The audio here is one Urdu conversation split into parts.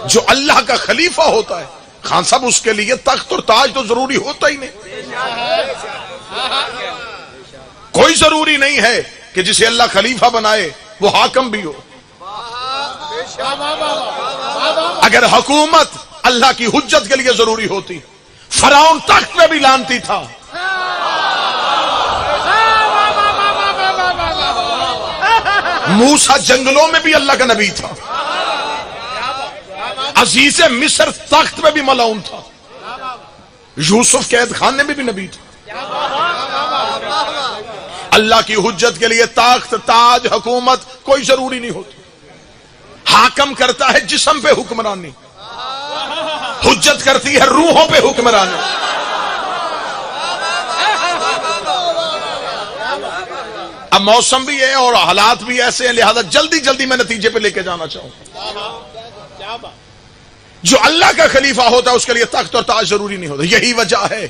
جو اللہ کا خلیفہ ہوتا ہے خان صاحب اس کے لیے تخت اور تاج تو ضروری ہوتا ہی نہیں. کوئی ضروری نہیں ہے کہ جسے اللہ خلیفہ بنائے وہ حاکم بھی ہو. اگر حکومت اللہ کی حجت کے لیے ضروری ہوتی فرعون تخت میں بھی لانتی تھا. موسیٰ جنگلوں میں بھی اللہ کا نبی تھا. عزیز مصر تخت میں بھی ملعون تھا. یوسف قید خانے میں بھی نبی تھا. اللہ کی حجت کے لیے تخت تاج حکومت کوئی ضروری نہیں ہوتی. حاکم کرتا ہے جسم پہ حکمرانی, حجت کرتی ہے روحوں پہ حکمرانی. اب موسم بھی ہے اور حالات بھی ایسے ہیں, لہذا جلدی جلدی میں نتیجے پہ لے کے جانا چاہوں. جو اللہ کا خلیفہ ہوتا ہے اس کے لیے تخت اور تاج ضروری نہیں ہوتا. یہی وجہ ہے,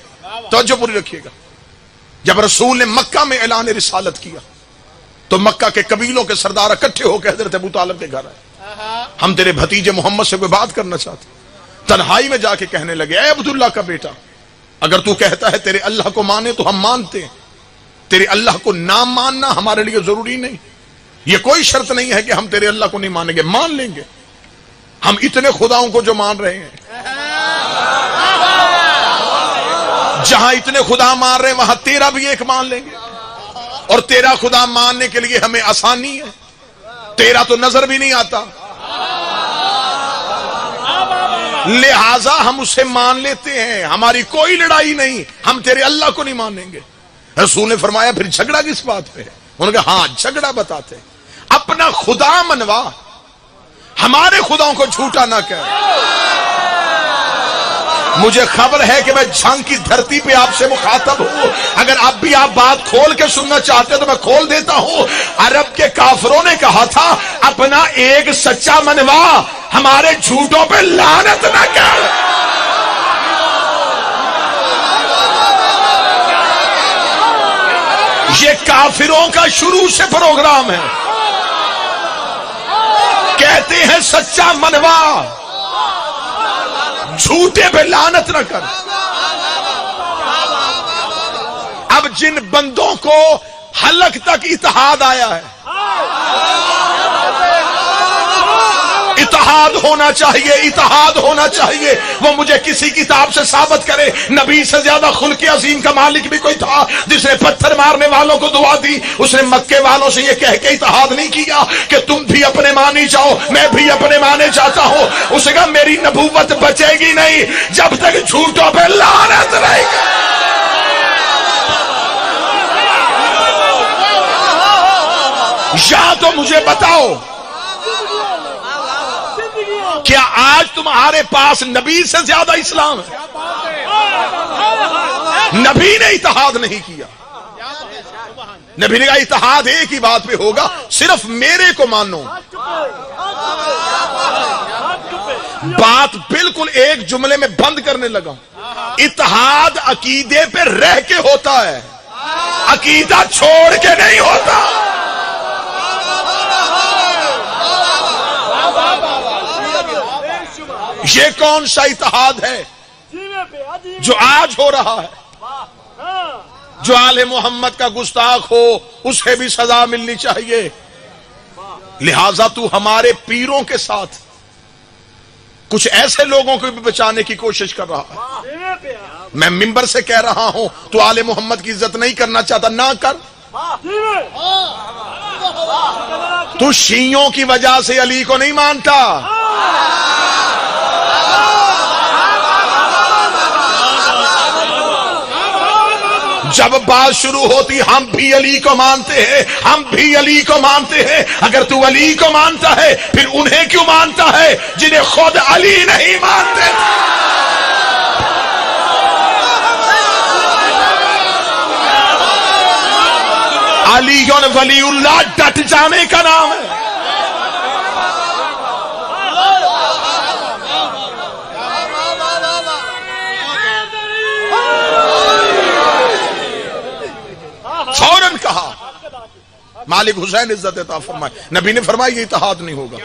توجہ پوری رکھیے گا, جب رسول نے مکہ میں اعلان رسالت کیا تو مکہ کے قبیلوں کے سردار اکٹھے ہو کے حضرت ابو طالب کے گھر آئے. ہم تیرے بھتیجے محمد سے کوئی بات کرنا چاہتے. تنہائی میں جا کے کہنے لگے, اے عبداللہ کا بیٹا, اگر تو کہتا ہے تیرے اللہ کو مانے تو ہم مانتے ہیں, تیرے اللہ کو نہ ماننا ہمارے لیے ضروری نہیں. یہ کوئی شرط نہیں ہے کہ ہم تیرے اللہ کو نہیں مانیں گے, مان لیں گے. ہم اتنے خداؤں کو جو مان رہے ہیں, جہاں اتنے خدا مان رہے ہیں وہاں تیرا بھی ایک مان لیں گے. اور تیرا خدا ماننے کے لیے ہمیں آسانی ہے, تیرا تو نظر بھی نہیں آتا, لہذا ہم اسے مان لیتے ہیں. ہماری کوئی لڑائی نہیں, ہم تیرے اللہ کو نہیں مانیں گے. رسول نے فرمایا پھر جھگڑا کس بات پہ ہے؟ انہوں نے کہا ہاں جھگڑا بتاتے, اپنا خدا منوا, ہمارے خداؤں کو جھوٹا نہ کہہ. مجھے خبر ہے کہ میں جنگ کی دھرتی پہ آپ سے مخاطب ہوں. اگر اب بھی آپ بات کھول کے سننا چاہتے ہیں تو میں کھول دیتا ہوں. عرب کے کافروں نے کہا تھا اپنا ایک سچا منوا, ہمارے جھوٹوں پہ لعنت نہ کر. یہ کافروں کا شروع سے پروگرام ہے. کہتے ہیں سچا منوا, جھوٹے پہ لعنت نہ کر. اب جن بندوں کو حلق تک اتحاد آیا ہے, اتحاد ہونا چاہیے, اتحاد ہونا چاہیے, وہ مجھے کسی کتاب سے ثابت کرے. نبی سے زیادہ خلق عظیم کا مالک بھی کوئی تھا جس نے پتھر مارنے والوں کو دعا دی. اس نے مکے والوں سے یہ کہہ کے اتحاد نہیں کیا کہ تم بھی اپنے مانی جاؤ میں بھی اپنے مانے چاہتا ہوں. اس نے کہا میری نبوت بچے گی نہیں جب تک جھوٹوں پہ لعنت رہے گی. یا تو مجھے بتاؤ کیا آج تمہارے پاس نبی سے زیادہ اسلام ہے؟ نبی نے اتحاد نہیں کیا. نبی نے کہا اتحاد ایک ہی بات پہ ہوگا, صرف میرے کو مانو. بات بالکل ایک جملے میں بند کرنے لگا. اتحاد عقیدے پہ رہ کے ہوتا ہے, عقیدہ چھوڑ کے نہیں ہوتا. یہ کون سا اتحاد ہے جو آج ہو رہا ہے؟ جو آل محمد کا گستاخ ہو اسے بھی سزا ملنی چاہیے. لہذا تو ہمارے پیروں کے ساتھ کچھ ایسے لوگوں کو بھی بچانے کی کوشش کر رہا ہے. میں منبر سے کہہ رہا ہوں, تو آل محمد کی عزت نہیں کرنا چاہتا نہ کر. تو شیعوں کی وجہ سے علی کو نہیں مانتا. جب بات شروع ہوتی ہم بھی علی کو مانتے ہیں, ہم بھی علی کو مانتے ہیں. اگر تو علی کو مانتا ہے پھر انہیں کیوں مانتا ہے جنہیں خود علی نہیں مانتے؟ علی ولی اللہ ڈٹ جانے کا نام ہے. فوراً کہا مالک حسین عزت عطا فرمائے. نبی نے فرمایا یہ اتحاد نہیں ہوگا.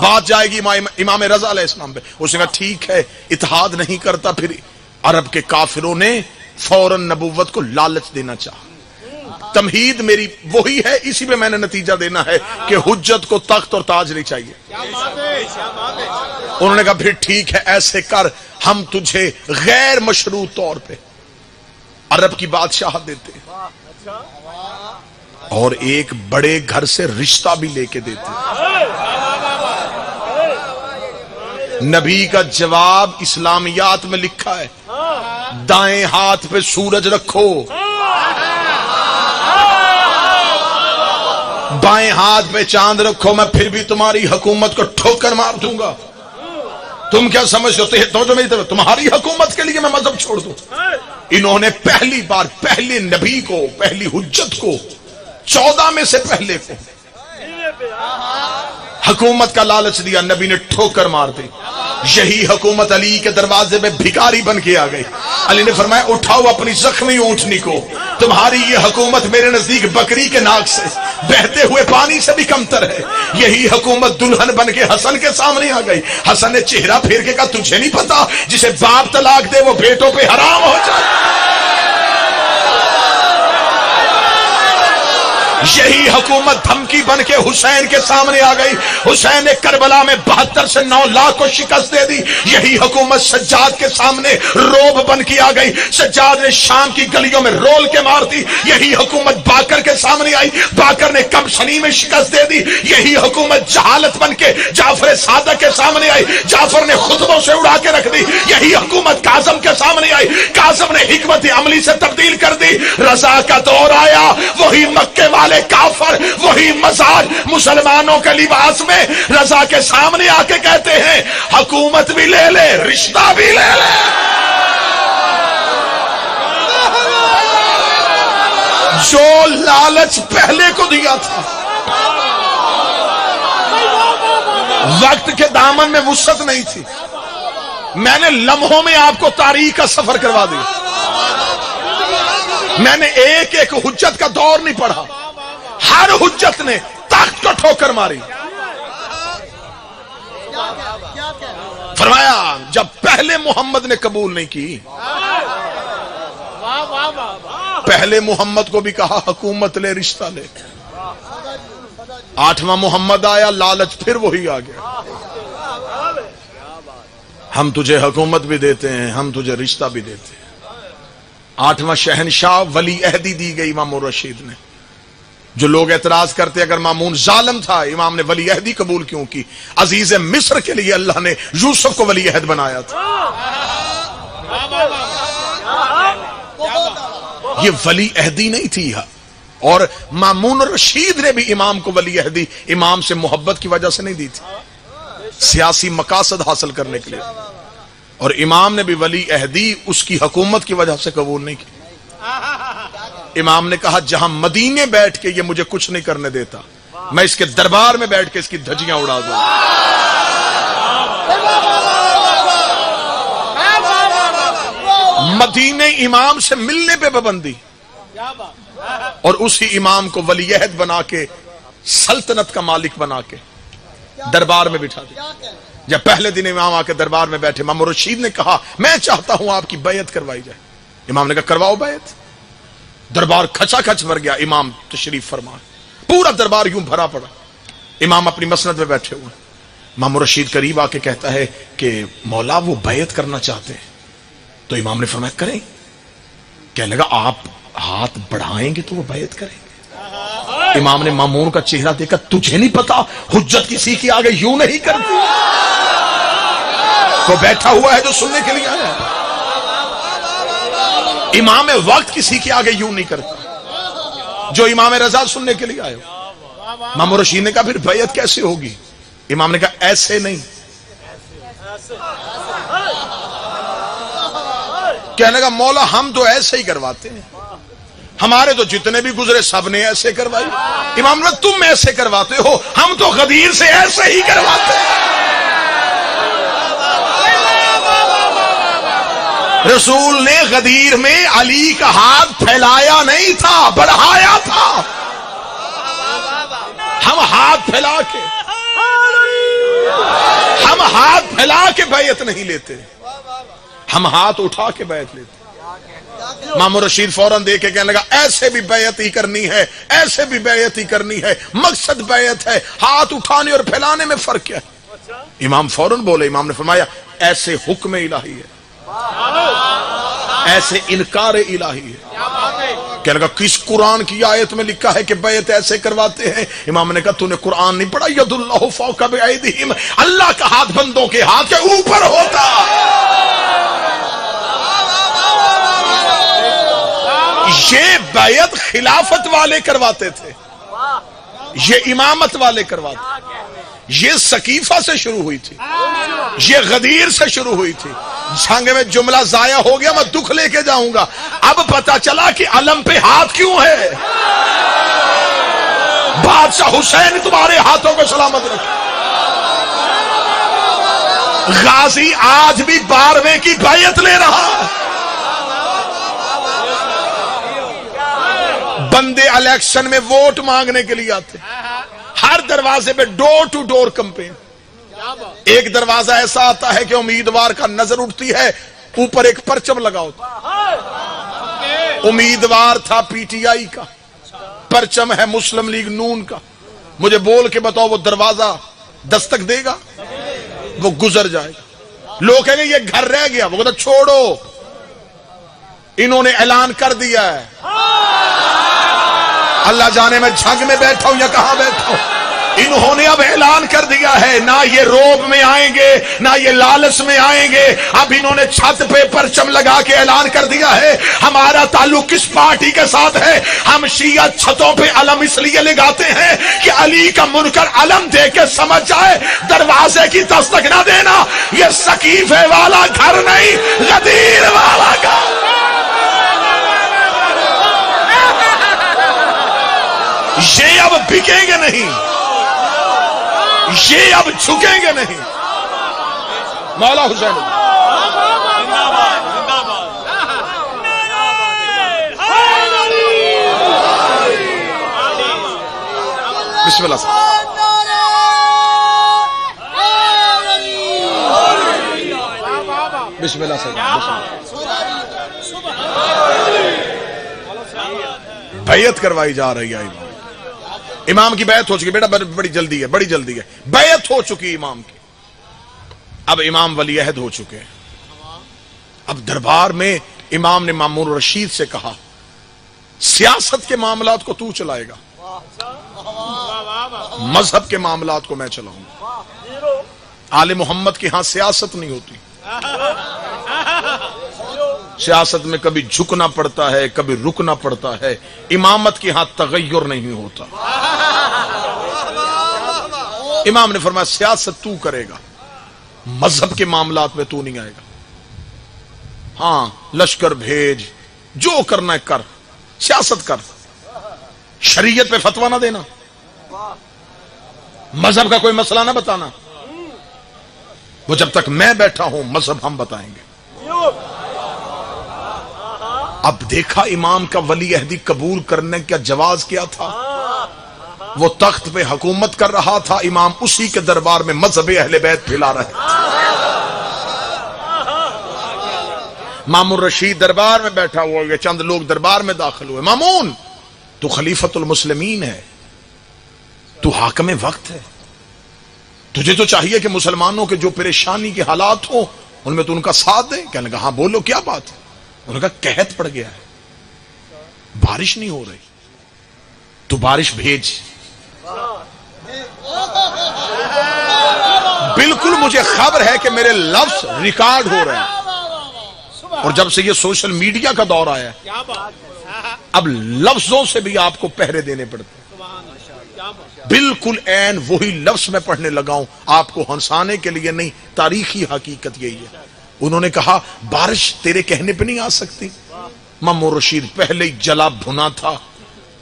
بات جائے گی امام رضا علیہ السلام پہ. اس نے کہا ٹھیک ہے اتحاد نہیں کرتا. پھر عرب کے کافروں نے فوراً نبوت کو لالچ دینا چاہا. تمہید میری وہی ہے, اسی پہ میں نے نتیجہ دینا ہے کہ حجت کو تخت اور تاج نہیں چاہیے. انہوں نے کہا پھر ٹھیک ہے ایسے کر, ہم تجھے غیر مشروط طور پہ عرب کی بادشاہت دیتے ہیں اور ایک بڑے گھر سے رشتہ بھی لے کے دیتے ہیں. نبی کا جواب اسلامیات میں لکھا ہے, دائیں ہاتھ پہ سورج رکھو, بائیں ہاتھ پہ چاند رکھو, میں پھر بھی تمہاری حکومت کو ٹھوکر مار دوں گا. تم کیا سمجھتے ہو تمہاری حکومت کے لیے میں مذہب چھوڑ دوں؟ انہوں نے پہلی بار پہلے نبی کو, پہلی حجت کو, 14 میں سے پہلے کو حکومت کا لالچ دیا. نبی نے ٹھوکر مار دی. یہی حکومت علی کے دروازے میں بھکاری بن کے آ گئی. علی نے فرمایا اٹھاؤ اپنی زخمی اونٹنی کو, تمہاری یہ حکومت میرے نزدیک بکری کے ناک سے بہتے ہوئے پانی سے بھی کمتر ہے. یہی حکومت دلہن بن کے حسن کے سامنے آ گئی. حسن نے چہرہ پھیر کے کہا تجھے نہیں پتا جسے باپ طلاق دے وہ بیٹوں پہ حرام ہو جائے. یہی حکومت دھمکی بن کے حسین کے سامنے آ گئی. حسین نے کربلا میں 72 سے 9 لاکھ کو شکست دے دی. یہی حکومت سجاد کے سامنے روب بن کے آ گئی. سجاد نے شام کی گلیوں میں رول کے مار دی. یہی حکومت باقر کے سامنے آئی, باقر نے کم سنی میں شکست دے دی. یہی حکومت جہالت بن کے جعفر صادق کے سامنے آئی, جعفر نے خطبوں سے اڑا کے رکھ دی. یہی حکومت کاظم کے سامنے آئی, کاظم نے حکمت عملی سے تبدیل کر دی. رضا کا دور آیا, وہی مکے والے کافر, وہی مزاج مسلمانوں کے لباس میں رضا کے سامنے آ کے کہتے ہیں حکومت بھی لے لے رشتہ بھی لے لے. جو لالچ پہلے کو دیا تھا, وقت کے دامن میں وسعت نہیں تھی. میں نے لمحوں میں آپ کو تاریخ کا سفر کروا دیا. میں نے ایک ایک حجت کا دور نہیں پڑھا, ہر حجت نے تخت کو ٹھوکر ماری. فرمایا جب پہلے محمد نے قبول نہیں کی, پہلے محمد کو بھی کہا حکومت لے رشتہ لے. 8واں محمد آیا, لالچ پھر وہی آ گیا. ہم تجھے حکومت بھی دیتے ہیں, ہم تجھے رشتہ بھی دیتے ہیں. 8واں شہنشاہ ولی عہدی دی گئی امام رشید نے. جو لوگ اعتراض کرتے اگر مامون ظالم تھا, امام نے ولی عہدی قبول کیوں کی؟ عزیز مصر کے لیے اللہ نے یوسف کو ولی عہد بنایا تھا. یہ ولی عہدی نہیں تھی. اور مامون رشید نے بھی امام کو ولی عہدی امام سے محبت کی وجہ سے نہیں دی تھی, سیاسی مقاصد حاصل کرنے کے لیے. اور امام نے بھی ولی عہدی اس کی حکومت کی وجہ سے قبول نہیں کی. امام نے کہا جہاں مدینے بیٹھ کے یہ مجھے کچھ نہیں کرنے دیتا, میں اس کے دربار میں بیٹھ کے اس کی دھجیاں اڑا دوں. مدینے امام سے ملنے پہ پابندی, اور اسی امام کو ولی عہد بنا کے سلطنت کا مالک بنا کے دربار میں بٹھا دیا. جب پہلے دن امام آ کے دربار میں بیٹھے, امام رشید نے کہا میں چاہتا ہوں آپ کی بیعت کروائی جائے. امام نے کہا کرواؤ بیعت. دربار کھچا کھچ بھر گیا. امام تشریف فرما, پورا دربار یوں بھرا پڑا. امام اپنی مسند میں بیٹھے ہوئے. امام رشید قریب آ کے کہتا ہے کہ مولا وہ بیعت کرنا چاہتے ہیں. تو امام نے فرمایا کریں. کہنے لگا آپ ہاتھ بڑھائیں گے تو وہ بیعت کریں گے. امام نے مامون کا چہرہ دیکھا, تجھے نہیں پتا حجت کسی کی آگے یوں نہیں کرتی. وہ بیٹھا ہوا ہے جو سننے کے لیے آیا ہے. امام وقت کسی کے آگے یوں نہیں کرتا جو امام رضا سننے کے لیے آئے ہو. امام رشید نے کہا پھر بیعت کیسے ہوگی؟ امام نے کہا ایسے نہیں. کہنے لگا مولا ہم تو ایسے ہی کرواتے ہیں, ہمارے تو جتنے بھی گزرے سب نے ایسے کروائی. امام نے تم ایسے کرواتے ہو, ہم تو غدیر سے ایسے ہی کرواتے ہیں. رسول نے غدیر میں علی کا ہاتھ پھیلایا نہیں تھا, بڑھایا تھا. ہاتھ پھیلا کے بیعت نہیں لیتے، ہم ہاتھ اٹھا کے بیعت لیتے۔ مامور رشید فوراً دے کے کہنے لگا ایسے بھی بیعت ہی کرنی ہے، ایسے بھی بیعت ہی کرنی ہے، مقصد بیعت ہے، ہاتھ اٹھانے اور پھیلانے میں فرق کیا ہے؟ امام فوراً بولے، امام نے فرمایا ایسے حکم الہی ہے، ایسے انکار الہی ہے۔ کہنے لگا کس قرآن کی آیت میں لکھا ہے کہ بیعت ایسے کرواتے ہیں؟ امام نے کہا تو نے قرآن نہیں پڑھا؟ ید اللہ فوق بایدیہم، اللہ کا ہاتھ بندوں کے ہاتھ کے اوپر ہوتا۔ یہ بیعت خلافت والے کرواتے تھے، یہ امامت والے کرواتے، یہ سقیفہ سے شروع ہوئی تھی، یہ غدیر سے شروع ہوئی تھی۔ جنگ میں جملہ ضائع ہو گیا، میں دکھ لے کے جاؤں گا۔ اب پتا چلا کہ علم پہ ہاتھ کیوں ہے۔ بادشاہ حسین تمہارے ہاتھوں کو سلامت رکھے۔ غازی آج بھی 12ویں کی بیعت لے رہا ہے۔ بندے الیکشن میں ووٹ مانگنے کے لیے آتے، ہر دروازے پہ ڈور ٹو ڈور کمپین۔ ایک دروازہ ایسا آتا ہے کہ امیدوار کا نظر اٹھتی ہے، اوپر ایک پرچم لگا ہوتا، امیدوار تھا پی ٹی آئی کا، پرچم ہے مسلم لیگ نون کا۔ مجھے بول کے بتاؤ وہ دروازہ دستک دے گا؟ وہ گزر جائے گا۔ لوگ کہیں گے یہ گھر رہ گیا، وہ کہتا چھوڑو، انہوں نے اعلان کر دیا ہے۔ اللہ جانے میں جھگ میں بیٹھا ہوں یا کہاں بیٹھا ہوں، انہوں نے اب اعلان کر دیا ہے، نہ یہ روب میں آئیں گے نہ یہ لالچ میں آئیں گے۔ اب انہوں نے چھت پہ پرچم لگا کے اعلان کر دیا ہے ہمارا تعلق کس پارٹی کے ساتھ ہے۔ ہم شیعہ چھتوں پہ علم اس لیے لگاتے ہیں کہ علی کا منکر علم دے کے سمجھ جائے، دروازے کی دستک نہ دینا۔ یہ سقیفے والا گھر نہیں، غدیر والا گھر۔ یہ اب بکیں گے نہیں، یہ اب جھکیں گے نہیں۔ مولا حسین بسم اللہ صاحب۔ بسم اللہ صاحب۔ بیعت کروائی جا رہی ہے۔ امام کی بیعت ہو چکی، بیٹا بڑی جلدی ہے، بڑی جلدی ہے، بیعت ہو چکی امام کی۔ اب امام ولی عہد ہو چکے ہیں۔ اب دربار میں امام نے مامون رشید سے کہا سیاست کے معاملات کو تو چلائے گا، مذہب کے معاملات کو میں چلاؤں گا۔ آل محمد کے ہاں سیاست نہیں ہوتی، سیاست میں کبھی جھکنا پڑتا ہے، کبھی رکنا پڑتا ہے۔ امامت کے ہاں تغیر نہیں ہوتا۔ امام نے فرمایا سیاست تو کرے گا، مذہب کے معاملات میں تو نہیں آئے گا۔ ہاں لشکر بھیج، جو کرنا ہے کر، سیاست کر، شریعت پہ فتویٰ نہ دینا، مذہب کا کوئی مسئلہ نہ بتانا۔ وہ جب تک میں بیٹھا ہوں مذہب ہم بتائیں گے۔ اب دیکھا امام کا ولی عہدی قبول کرنے کا جواز کیا تھا۔ وہ تخت پہ حکومت کر رہا تھا، امام اسی کے دربار میں مذہب اہل بیت پھیلا رہے تھے۔ مامون رشید دربار میں بیٹھا ہوا ہے، چند لوگ دربار میں داخل ہوئے۔ مامون تو خلیفۃ المسلمین ہے، تو حاکم وقت ہے، تجھے تو چاہیے کہ مسلمانوں کے جو پریشانی کے حالات ہوں ان میں تو ان کا ساتھ دے۔ کہنے لگا ہاں بولو کیا بات ہے؟ انہوں نے کہا قحط پڑ گیا ہے، بارش نہیں ہو رہی، تو بارش بھیج۔ بالکل مجھے خبر ہے کہ میرے لفظ ریکارڈ ہو رہے ہیں، اور جب سے یہ سوشل میڈیا کا دور آیا ہے اب لفظوں سے بھی آپ کو پہرے دینے پڑتے ہیں۔ بالکل عین وہی لفظ میں پڑھنے لگا ہوں، آپ کو ہنسانے کے لیے نہیں، تاریخی حقیقت یہی ہے۔ انہوں نے کہا بارش تیرے کہنے پہ نہیں آ سکتی۔ مامون رشید پہلے ہی جلا بھنا تھا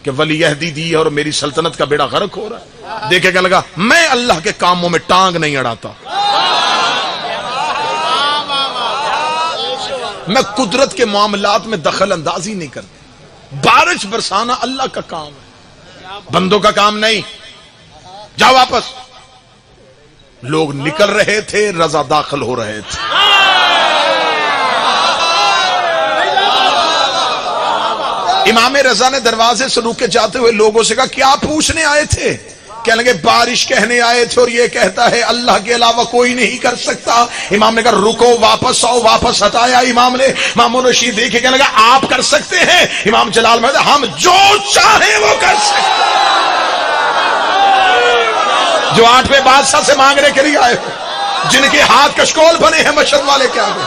کہ ولی عہدی دی اور میری سلطنت کا بیڑا غرق ہو رہا ہے۔ دیکھے کیا لگا میں اللہ کے کاموں میں ٹانگ نہیں اڑاتا، میں قدرت کے معاملات میں دخل اندازی نہیں کرتا۔ بارش برسانا اللہ کا کام ہے، بندوں کا کام نہیں۔ جاؤ واپس. لوگ نکل رہے تھے، رضا داخل ہو رہے تھے. امام رضا نے دروازے سے روکے جاتے ہوئے لوگوں سے کہا کیا پوچھنے آئے تھے؟ کہنے لگے بارش کہنے آئے تھے اور یہ کہتا ہے اللہ کے علاوہ کوئی نہیں کر سکتا. امام نے کہا رکو، واپس آؤ. واپس ہٹایا امام نے. مامون رشید دیکھے کہنے لگا آپ کر سکتے ہیں؟ امام جلال میں ہم جو چاہیں وہ کر سکتے ہیں. جو 8ویں بادشاہ سے مانگنے کے لیے آئے ہو، جن کے ہاتھ کشکول بنے ہیں مشہد والے کے آگے،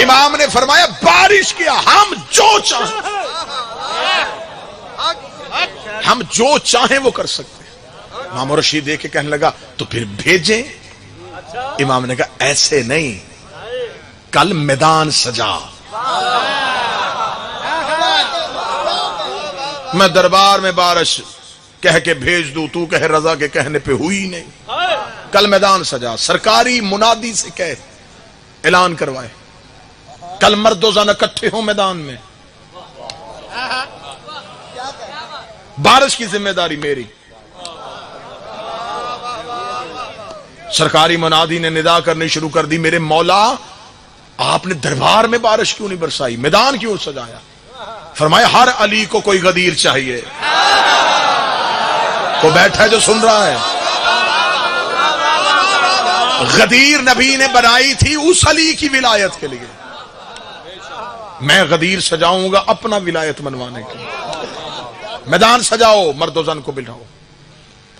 امام نے فرمایا بارش کیا، ہم جو چاہیں، ہم جو چاہیں وہ کر سکتے ہیں. امام رشید دیکھ کے کہنے لگا تو پھر بھیجیں. امام نے کہا ایسے نہیں، کل میدان سجا. میں دربار میں بارش کہہ کے بھیج دوں، تو کہے رضا کے کہنے پہ ہوئی نہیں. کل میدان سجا، سرکاری منادی سے کہہ اعلان کروائے کل مرد و زن اکٹھے ہوں میدان میں. بارش کی ذمہ داری میری. سرکاری منادی نے ندا کرنی شروع کر دی، میرے مولا آپ نے دربار میں بارش کیوں نہیں برسائی، میدان کیوں سجایا؟ فرمایا ہر علی کو کوئی غدیر چاہیے. کو بیٹھا ہے جو سن رہا ہے، غدیر نبی نے بنائی تھی اس علی کی ولایت کے لیے. میں غدیر سجاؤں گا اپنا ولایت منوانے کے لیے. میدان سجاؤ، مرد و زن کو بلاؤ.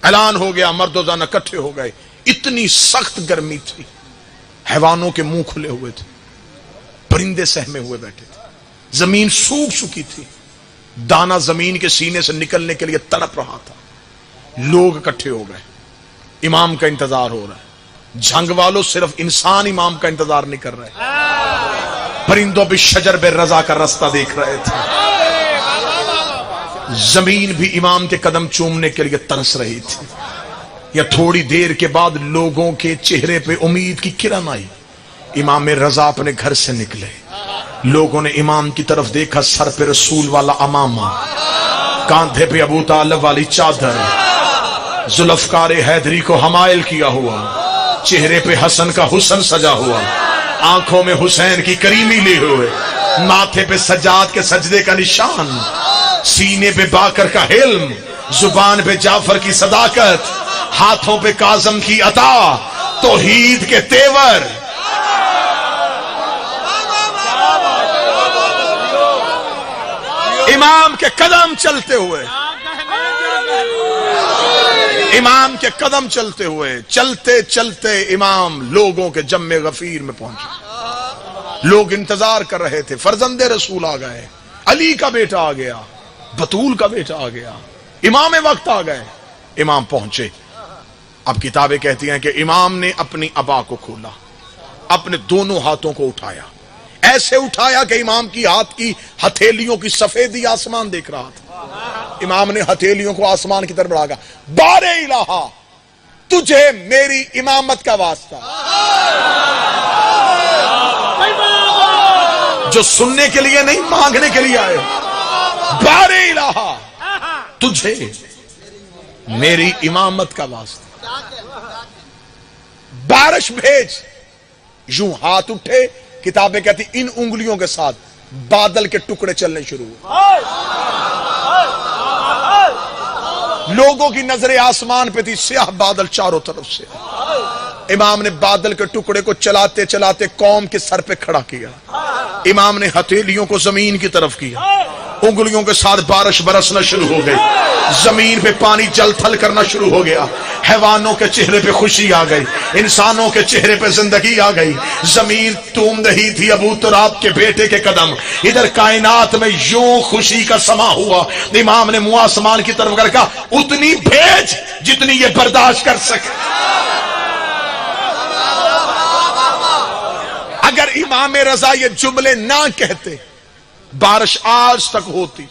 اعلان ہو گیا، مرد و زن اکٹھے ہو گئے. اتنی سخت گرمی تھی، حیوانوں کے منہ کھلے ہوئے تھے، پرندے سہمے ہوئے بیٹھے تھے، زمین سوکھ چکی تھی، دانا زمین کے سینے سے نکلنے کے لیے تڑپ رہا تھا. لوگ اکٹھے ہو گئے، امام کا انتظار ہو رہا ہے. جنگ والوں صرف انسان امام کا انتظار نہیں کر رہے، پرندوں بھی شجر بے رضا کا راستہ دیکھ رہے تھے. زمین بھی امام کے قدم چومنے کے لیے ترس رہی تھی. یا تھوڑی دیر کے بعد لوگوں کے چہرے پہ امید کی کرن آئی. امام رضا اپنے گھر سے نکلے، لوگوں نے امام کی طرف دیکھا، سر پہ رسول والا امامہ، کاندھے پہ ابو طالب والی چادر، ذوالفقار حیدری کو حمائل کیا ہوا، چہرے پہ حسن کا حسن سجا ہوا، آنکھوں میں حسین کی کریمی لی ہوئے، ماتھے پہ سجاد کے سجدے کا نشان، سینے پہ باکر کا حلم، زبان پہ جعفر کی صداقت، ہاتھوں پہ کاظم کی عطا، توحید کے تیور. امام کے قدم چلتے ہوئے، امام کے قدم چلتے ہوئے، چلتے چلتے امام لوگوں کے جم غفیر میں پہنچے. لوگ انتظار کر رہے تھے، فرزند رسول آ گئے، علی کا بیٹا آ گیا، بطول کا بیٹا آ گیا، امام وقت آ گئے. امام پہنچے. اب کتابیں کہتی ہیں کہ امام نے اپنی ابا کو کھولا، اپنے دونوں ہاتھوں کو اٹھایا، ایسے اٹھایا کہ امام کی ہاتھ کی ہتھیلیوں کی سفیدی آسمان دیکھ رہا تھا. امام نے ہتھیلیوں کو آسمان کی طرف بڑھا گیا، بار الہا تجھے میری امامت کا واسطہ. جو سننے کے لیے نہیں، مانگنے کے لیے آئے، بار الہا تجھے میری امامت کا واسطہ، بارش بھیج. یوں ہاتھ اٹھے، کتابیں کہتی ان انگلیوں کے ساتھ بادل کے ٹکڑے چلنے شروع ہوئے. لوگوں کی نظریں آسمان پہ تھی، سیاہ بادل چاروں طرف سے. امام نے بادل کے ٹکڑے کو چلاتے چلاتے قوم کے سر پہ کھڑا کیا. امام نے ہتھیلیوں کو زمین کی طرف کیا، انگلیوں کے ساتھ بارش برسنا شروع ہو گئی، زمین پہ پانی جل تھل کرنا شروع ہو گیا. حیوانوں کے چہرے پہ خوشی آ گئی، انسانوں کے چہرے پہ زندگی آ گئی. زمین توم رہی تھی ابو تراب کے بیٹے کے قدم. ادھر کائنات میں یوں خوشی کا سما ہوا. امام نے منہ آسمان کی طرف کر کہا اتنی بھیج جتنی یہ برداشت کر سکے. اگر امام رضا یہ جملے نہ کہتے، بارش آج تک ہوتی.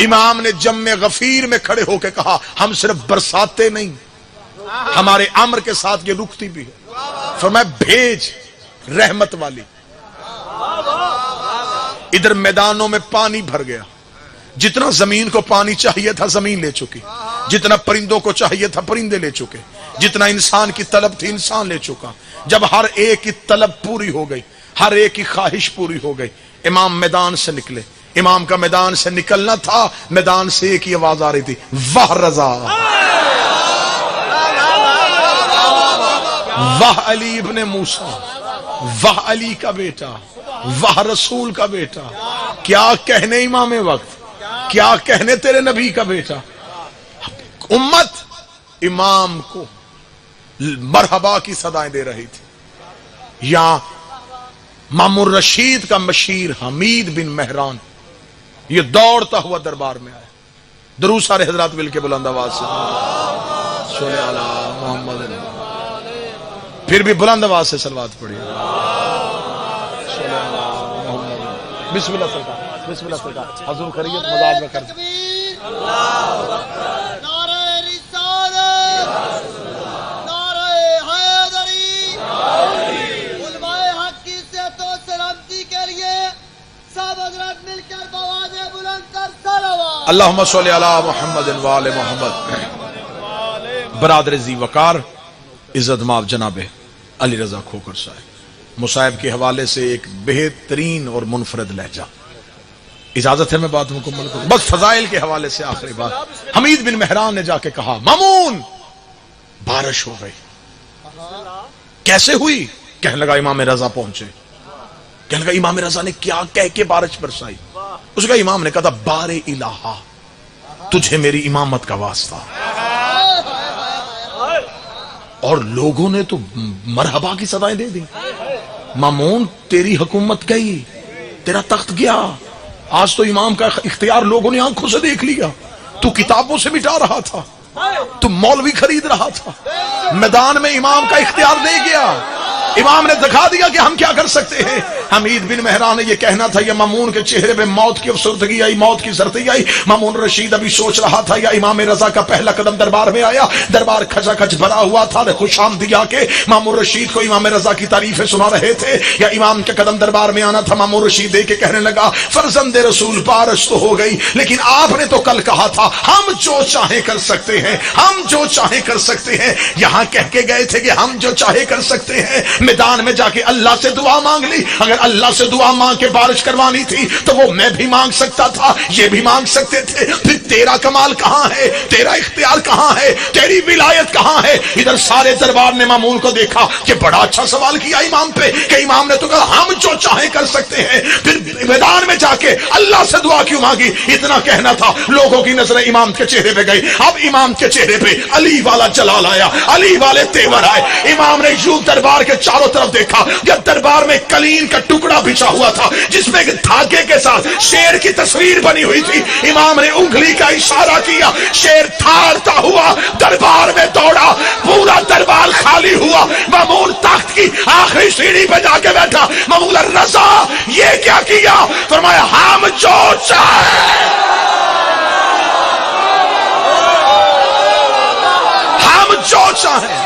امام نے جم غفیر میں کھڑے ہو کے کہا ہم صرف برساتے نہیں، ہمارے امر کے ساتھ یہ رکتی بھی ہے. فرمایا بھیج رحمت والی. ادھر میدانوں میں پانی بھر گیا، جتنا زمین کو پانی چاہیے تھا زمین لے چکی، جتنا پرندوں کو چاہیے تھا پرندے لے چکے، جتنا انسان کی طلب تھی انسان لے چکا۔ جب ہر ایک کی طلب پوری ہو گئی، ہر ایک کی خواہش پوری ہو گئی، امام میدان سے نکلے۔ امام کا میدان سے نکلنا تھا، میدان سے ایک ہی آواز آ رہی تھی، واہ رضا، واہ علی ابن موسیٰ، واہ علی کا بیٹا، واہ رسول کا بیٹا۔ کیا کہنے امام وقت، کیا کہنے تیرے نبی کا بیٹا۔ امت امام کو مرحبا کی صدائیں دے رہی تھی۔ یہاں مامون رشید کا مشیر حمید بن مہران یہ دوڑتا ہوا دربار میں آیا۔ درود سارے حضرات مل کے بلند آواز سے صلی علی محمد، پھر بھی بلند آواز سے صلوات پڑھی۔ بسم اللہ سرکار، بسم اللہ سرکار، حضور خیریت مزاج میں کر دیں۔ نعرہ رسالت، نعرہ حیدری، علماء حق کی صحت و سلامتی کے لیے سب حضرات مل کر بآواز بلند کر صلوات۔ اللہم صلی علی محمد وآل محمد۔ برادر ذی وقار عزت مآب جناب علی رضا کھوکر صاحب، مصائب کے حوالے سے ایک بہترین اور منفرد لہجہ۔ اجازت ہے میں بات مکمل کروں؟ بس فضائل کے حوالے سے آخری بات۔ حمید بن مہران نے جا کے کہا، مامون بارش ہو گئی۔ کیسے ہوئی؟ کہنے لگا امام رضا پہنچے۔ کہنے لگا امام رضا نے کیا کہہ کے بارش برسائی؟ اس کا امام نے کہا تھا، بار الہا تجھے میری امامت کا واسطہ۔ اور لوگوں نے تو مرحبا کی صدائیں دے دی۔ مامون تیری حکومت گئی، تیرا تخت گیا، آج تو امام کا اختیار لوگوں نے آنکھوں سے دیکھ لیا۔ تو کتابوں سے مٹا رہا تھا، تو مولوی خرید رہا تھا، میدان میں امام کا اختیار دے گیا۔ امام نے دکھا دیا کہ ہم کیا کر سکتے ہیں۔ حمید بن مہران نے یہ کہنا تھا، یا مامون کے چہرے پہ موت کی افسردگی آئی، موت کی زردگی آئی۔ مامون رشید ابھی سوچ رہا تھا، یا امام رضا کا پہلا قدم دربار میں آیا، دربار کھچا کھچ بھرا ہوا تھا، خوش آمدید آ کے مامون رشید کو امام رضا کی تعریفیں سنا رہے تھے، یا امام کے قدم دربار میں آنا تھا۔ مامون رشید دے کے کہنے لگا، فرزند رسول بارش تو ہو گئی، لیکن آپ نے تو کل کہا تھا ہم جو چاہے کر سکتے ہیں، ہم جو چاہے کر سکتے ہیں۔ یہاں کہہ کے گئے تھے کہ ہم جو چاہے کر سکتے ہیں، میدان میں جا کے اللہ سے دعا مانگ لی۔ اگر اللہ سے دعا مانگ کے بارش کروانی تھی تو وہ میں بھی مانگ سکتا تھا، یہ بھی مانگ سکتے تھے۔ پھر تیرا کمال کہاں ہے، تیرا اختیار کہاں ہے، تیری ولایت کہاں ہے؟ ادھر سارے دربار نے مامون کو دیکھا کہ بڑا اچھا سوال کیا امام پہ، کہ امام نے تو کہا ہم جو چاہے کر سکتے ہیں، پھر میدان میں جا کے اللہ سے دعا کیوں مانگی؟ اتنا کہنا تھا۔ لوگوں کی نظریں امام کے چہرے پہ گئی۔ اب امام کے چہرے پہ علی والا جلال آیا، علی والے تیور آئے۔ امام نے یوں دربار کے چاروں طرف دیکھا، جب دربار میں کلین کا ٹکڑا بچھا ہوا تھا جس میں دھاگے کے ساتھ شیر کی تصویر بنی ہوئی تھی۔ امام نے انگلی کا اشارہ کیا، شیر تھارتا ہوا دربار میں دوڑا، پورا دربار خالی ہوا۔ مامون تخت کی آخری سیڑھی پہ جا کے بیٹھا۔ مامون رضا یہ کیا کیا؟ فرمایا ہم جو چاہے، ہم جو چاہیں۔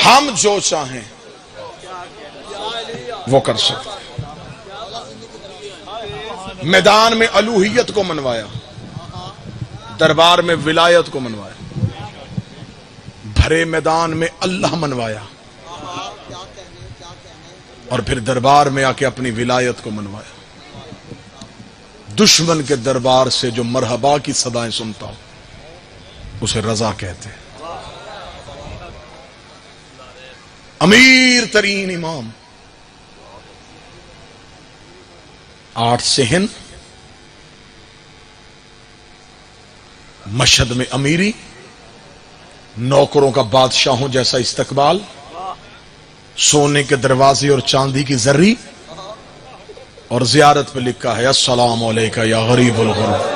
ہم جو چاہیں وہ کر سکتے۔ میدان میں الوہیت کو منوایا، دربار میں ولایت کو منوایا، بھرے میدان میں اللہ منوایا، اور پھر دربار میں آ کے اپنی ولایت کو منوایا۔ دشمن کے دربار سے جو مرحبا کی صدائیں سنتا ہوں اسے رضا کہتے ہیں۔ امیر ترین امام، 8 صحن، مشہد میں امیری، نوکروں کا بادشاہوں جیسا استقبال، سونے کے دروازے اور چاندی کی زری، اور زیارت پہ لکھا ہے السلام علیکہ یا غریب الغرب۔